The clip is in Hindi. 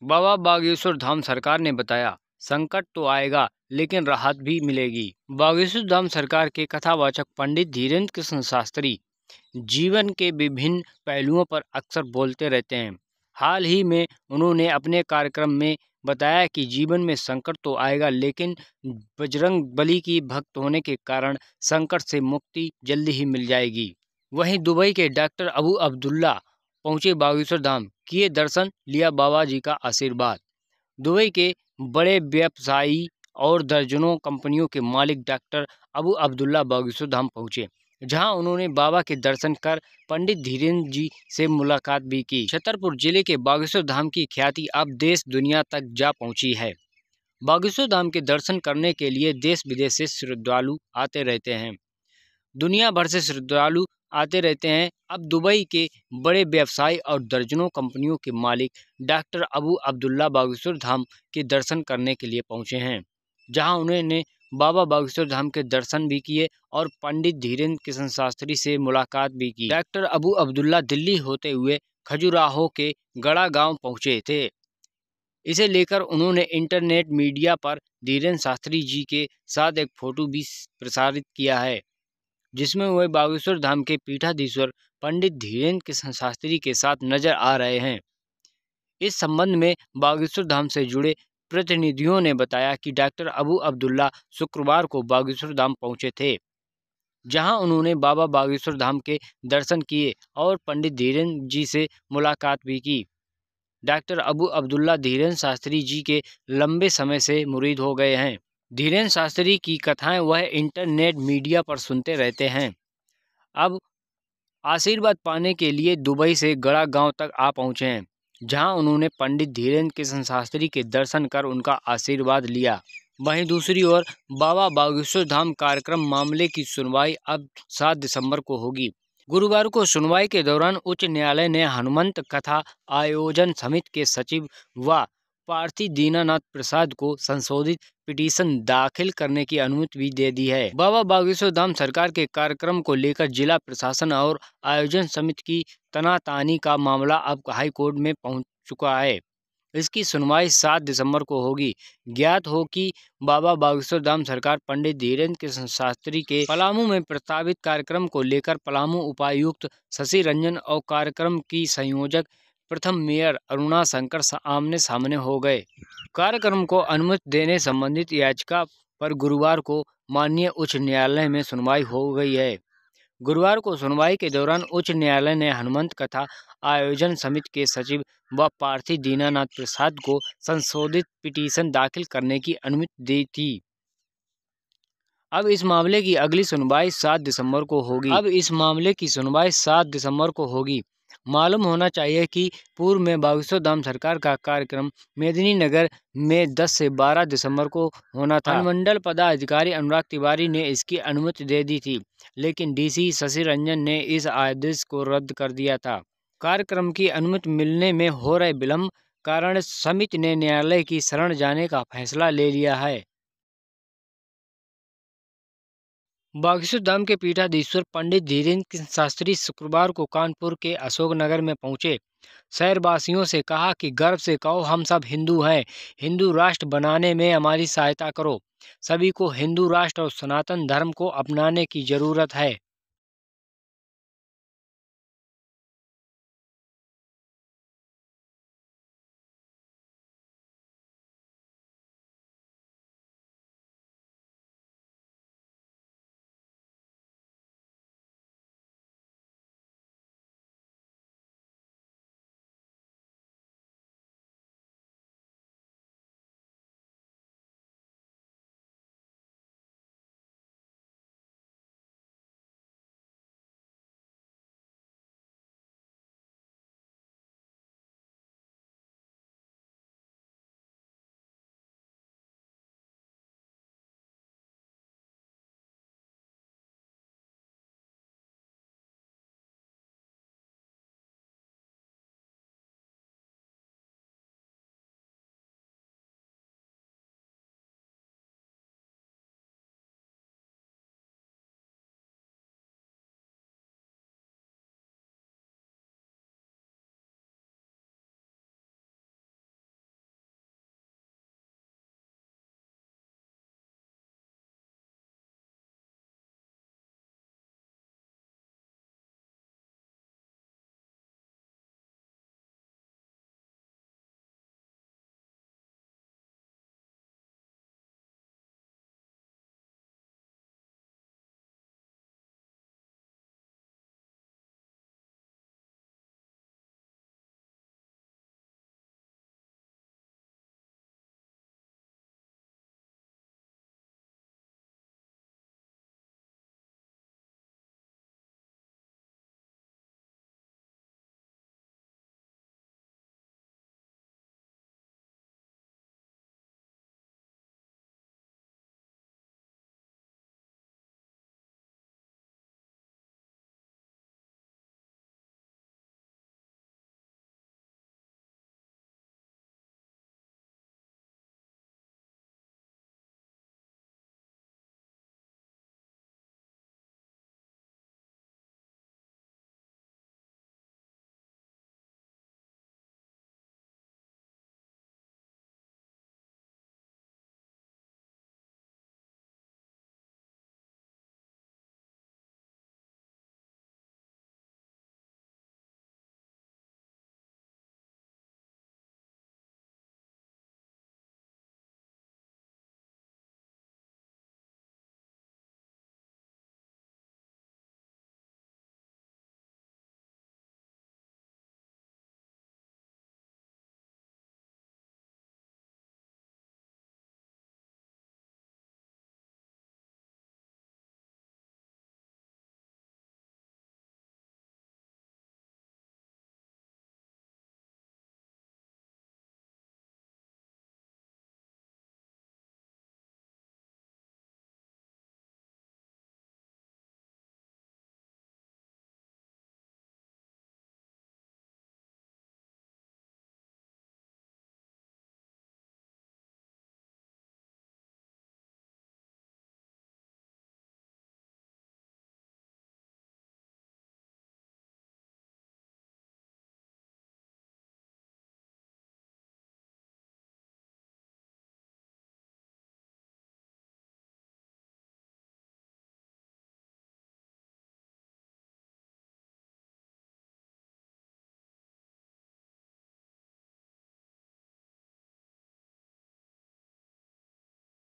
बाबा बागेश्वर धाम सरकार ने बताया, संकट तो आएगा लेकिन राहत भी मिलेगी। बागेश्वर धाम सरकार के कथावाचक पंडित धीरेन्द्र कृष्ण शास्त्री जीवन के विभिन्न पहलुओं पर अक्सर बोलते रहते हैं। हाल ही में उन्होंने अपने कार्यक्रम में बताया कि जीवन में संकट तो आएगा लेकिन बजरंग बली की भक्त होने के कारण संकट से मुक्ति जल्दी ही मिल जाएगी। वहीं दुबई के डॉक्टर अबू अब्दुल्ला पहुंचे बागेश्वर धाम, किए दर्शन, लिया बाबा जी का आशीर्वाद। दुबई के बड़े व्यवसायी और दर्जनों कंपनियों के मालिक डॉक्टर अबू अब्दुल्ला बागेश्वर धाम पहुंचे, जहां उन्होंने बाबा के दर्शन कर पंडित धीरेन्द्र जी से मुलाकात भी की। छतरपुर जिले के बागेश्वर धाम की ख्याति अब देश दुनिया तक जा पहुंची है। बागेश्वर धाम के दर्शन करने के लिए देश विदेश से श्रद्धालु आते रहते हैं। दुनिया भर से श्रद्धालु आते रहते हैं। अब दुबई के बड़े व्यवसायी और दर्जनों कंपनियों के मालिक डॉक्टर अबू अब्दुल्ला बागेश्वर धाम के दर्शन करने के लिए पहुंचे हैं, जहां उन्होंने बाबा बागेश्वर धाम के दर्शन भी किए और पंडित धीरेन्द्र कृष्ण शास्त्री से मुलाकात भी की। डॉक्टर अबू अब्दुल्ला दिल्ली होते हुए खजुराहो के गड़ा गांव पहुंचे थे। इसे लेकर उन्होंने इंटरनेट मीडिया पर धीरेन्द्र शास्त्री जी के साथ एक फोटो भी प्रसारित किया है, जिसमें वह बागेश्वर धाम के पीठाधीश्वर पंडित धीरेन्द्र कृष्ण शास्त्री के साथ नजर आ रहे हैं। इस संबंध में बागेश्वर धाम से जुड़े प्रतिनिधियों ने बताया कि डॉक्टर अबू अब्दुल्ला शुक्रवार को बागेश्वर धाम पहुंचे थे, जहां उन्होंने बाबा बागेश्वर धाम के दर्शन किए और पंडित धीरेन्द्र जी से मुलाकात भी की। डॉक्टर अबू अब्दुल्ला धीरेन्द्र शास्त्री जी के लंबे समय से मुरीद हो गए हैं। धीरेन्द्र शास्त्री की कथाएं वह इंटरनेट मीडिया पर सुनते रहते हैं। अब आशीर्वाद पाने के लिए दुबई से गड़ा गांव तक आ पहुंचे हैं, जहां उन्होंने पंडित धीरेन्द्र कृष्ण शास्त्री के दर्शन कर उनका आशीर्वाद लिया। वहीं दूसरी ओर बाबा बागेश्वर धाम कार्यक्रम मामले की सुनवाई अब 7 दिसंबर को होगी। गुरुवार को सुनवाई के दौरान उच्च न्यायालय ने हनुमंत कथा आयोजन समिति के सचिव व प्रार्थी दीनानाथ प्रसाद को संशोधित पिटीशन दाखिल करने की अनुमति भी दे दी है। बाबा बागेश्वर धाम सरकार के कार्यक्रम को लेकर जिला प्रशासन और आयोजन समिति की तनातानी का मामला अब हाई कोर्ट में पहुंच चुका है। इसकी सुनवाई 7 दिसंबर को होगी। ज्ञात हो कि बाबा बागेश्वर धाम सरकार पंडित धीरेन्द्र कृष्ण शास्त्री के पलामू में प्रस्तावित कार्यक्रम को लेकर पलामू उपायुक्त शशि रंजन और कार्यक्रम की संयोजक प्रथम मेयर अरुणा शंकर आमने सामने हो गए। कार्यक्रम को अनुमति देने संबंधित याचिका पर गुरुवार को माननीय उच्च न्यायालय में सुनवाई हो गई है। गुरुवार को सुनवाई के दौरान उच्च न्यायालय ने हनुमंत कथा आयोजन समिति के सचिव व प्रार्थी दीनानाथ प्रसाद को संशोधित पिटीशन दाखिल करने की अनुमति दी थी। अब इस मामले की अगली सुनवाई 7 दिसंबर को होगी। मालूम होना चाहिए कि पूर्व में बागेश्वर धाम सरकार का कार्यक्रम मेदिनीनगर में 10 से 12 दिसंबर को होना था। अनुमंडल पदाधिकारी अनुराग तिवारी ने इसकी अनुमति दे दी थी, लेकिन डीसी शशि रंजन ने इस आदेश को रद्द कर दिया था। कार्यक्रम की अनुमति मिलने में हो रहे विलंब कारण समिति ने न्यायालय की शरण जाने का फैसला ले लिया है। बागेश्वर धाम के पीठाधीश्वर पंडित धीरेन्द्र कृष्ण शास्त्री शुक्रवार को कानपुर के अशोकनगर में पहुंचे। शहरवासियों से कहा कि गर्व से कहो हम सब हिंदू हैं, हिंदू राष्ट्र बनाने में हमारी सहायता करो। सभी को हिंदू राष्ट्र और सनातन धर्म को अपनाने की जरूरत है।